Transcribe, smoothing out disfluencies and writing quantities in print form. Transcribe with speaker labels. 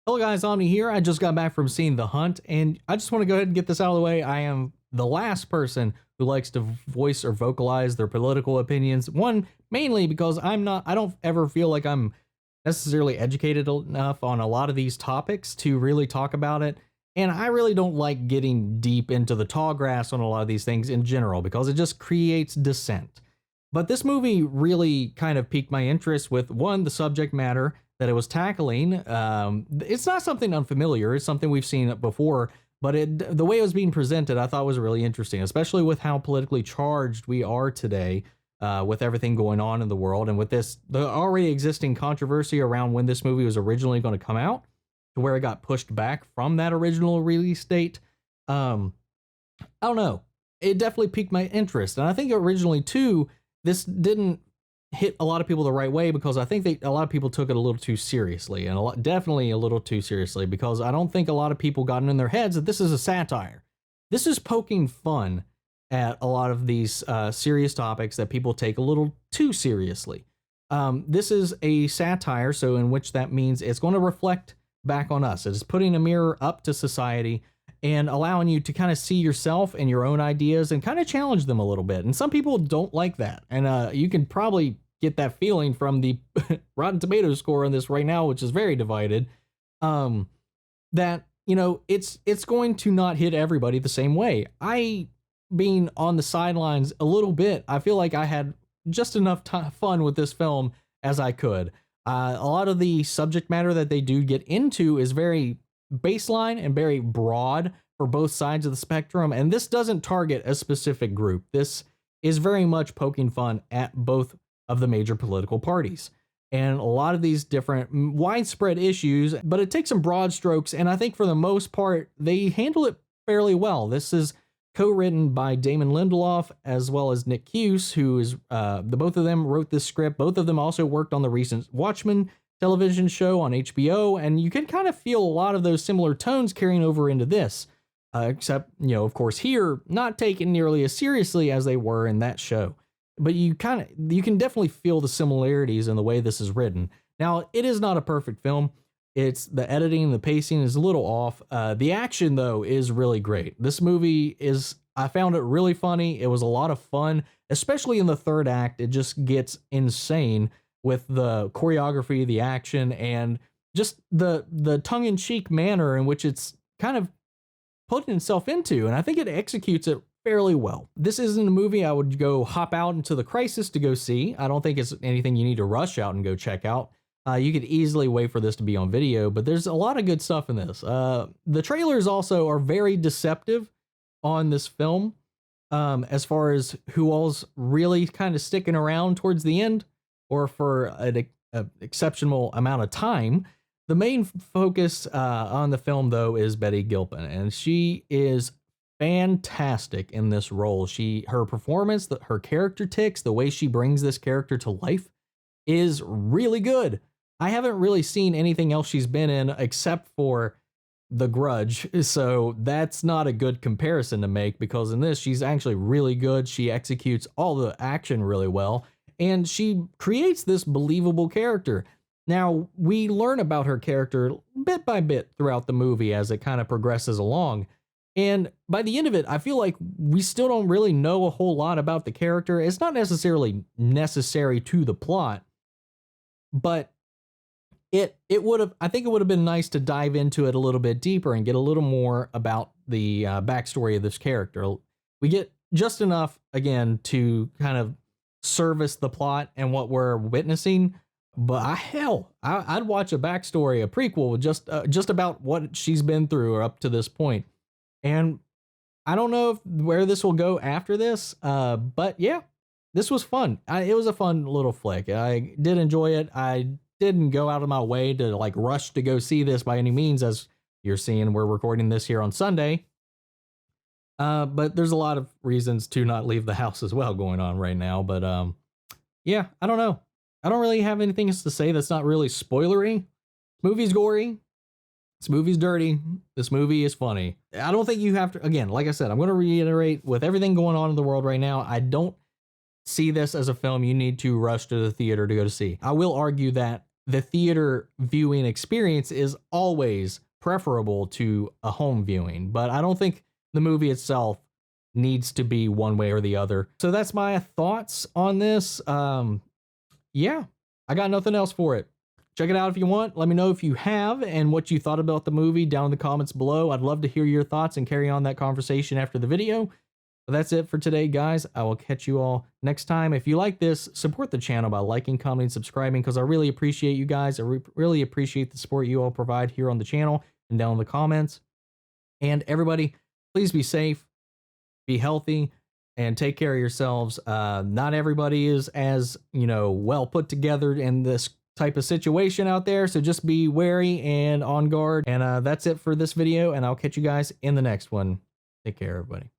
Speaker 1: Hello guys, Omni here. I just got back from seeing The Hunt, and I just want to go ahead and get this out of the way. I am the last person who likes to voice or vocalize their political opinions. One, mainly because I don't ever feel like I'm necessarily educated enough on a lot of these topics to really talk about it. And I really don't like getting deep into the tall grass on a lot of these things in general because it just creates dissent. But this movie really kind of piqued my interest with one, the subject matter that it was tackling. It's not something unfamiliar, it's something we've seen before, but the way it was being presented, I thought was really interesting, especially with how politically charged we are today, with everything going on in the world and with the already existing controversy around when this movie was originally going to come out to where it got pushed back from that original release date. I don't know. It definitely piqued my interest. And I think originally too, this didn't hit a lot of people the right way because I think a lot of people took it a little too seriously, and definitely a little too seriously, because I don't think a lot of people got in their heads that this is a satire. This is poking fun at a lot of these serious topics that people take a little too seriously. This is a satire, so in which that means it's going to reflect back on us. It is putting a mirror up to society and allowing you to kind of see yourself and your own ideas and kind of challenge them a little bit. And some people don't like that. And you can probably get that feeling from the Rotten Tomatoes score on this right now, which is very divided, that, it's going to not hit everybody the same way. I, being on the sidelines a little bit, I feel like I had just enough fun with this film as I could. A lot of the subject matter that they do get into is very baseline and very broad for both sides of the spectrum, and this doesn't target a specific group. This is very much poking fun at both of the major political parties and a lot of these different widespread issues, but it takes some broad strokes, and I think for the most part they handle it fairly well. This is co-written by Damon Lindelof as well as Nick Cuse, who is the both of them wrote this script. Both of them also worked on the recent Watchmen television show on HBO, and you can kind of feel a lot of those similar tones carrying over into this, except, of course, here, not taken nearly as seriously as they were in that show. But you can definitely feel the similarities in the way this is written. Now, it is not a perfect film. It's the editing, the pacing is a little off. The action, though, is really great. This movie I found it really funny. It was a lot of fun, especially in the third act. It just gets insane with the choreography, the action, and just the tongue-in-cheek manner in which it's kind of putting itself into, and I think it executes it fairly well. This isn't a movie I would go hop out into the crisis to go see. I don't think it's anything you need to rush out and go check out. You could easily wait for this to be on video, but there's a lot of good stuff in this. The trailers also are very deceptive on this film, as far as who all's really kind of sticking around towards the end, or for an exceptional amount of time. The main focus on the film, though, is Betty Gilpin, and she is fantastic in this role. Her performance, her character tics, the way she brings this character to life is really good. I haven't really seen anything else she's been in except for The Grudge, so that's not a good comparison to make, because in this, she's actually really good. She executes all the action really well, and she creates this believable character. Now, we learn about her character bit by bit throughout the movie as it kind of progresses along. And by the end of it, I feel like we still don't really know a whole lot about the character. It's not necessarily necessary to the plot, but I think it would have been nice to dive into it a little bit deeper and get a little more about the backstory of this character. We get just enough, again, to kind of service the plot and what we're witnessing, but I'd watch a backstory, a prequel, with just about what she's been through or up to this point. And I don't know where this will go after this, but yeah, this was fun. It was a fun little flick. I did enjoy it. I didn't go out of my way to rush to go see this by any means. As you're seeing, we're recording this here on Sunday. But there's a lot of reasons to not leave the house as well going on right now. But yeah, I don't know. I don't really have anything else to say that's not really spoilery. This movie's gory. This movie's dirty. This movie is funny. I don't think you have to, again, like I said, I'm going to reiterate, with everything going on in the world right now, I don't see this as a film you need to rush to the theater to go to see. I will argue that the theater viewing experience is always preferable to a home viewing, but I don't think the movie itself needs to be one way or the other. So that's my thoughts on this. Yeah, I got nothing else for it. Check it out if you want. Let me know if you have and what you thought about the movie down in the comments below. I'd love to hear your thoughts and carry on that conversation after the video. But that's it for today, guys. I will catch you all next time. If you like this, support the channel by liking, commenting, subscribing, because I really appreciate you guys. I really appreciate the support you all provide here on the channel and down in the comments. And everybody, please be safe, be healthy, and take care of yourselves. Not everybody is as, well put together in this type of situation out there, so just be wary and on guard. And that's it for this video, and I'll catch you guys in the next one. Take care, everybody.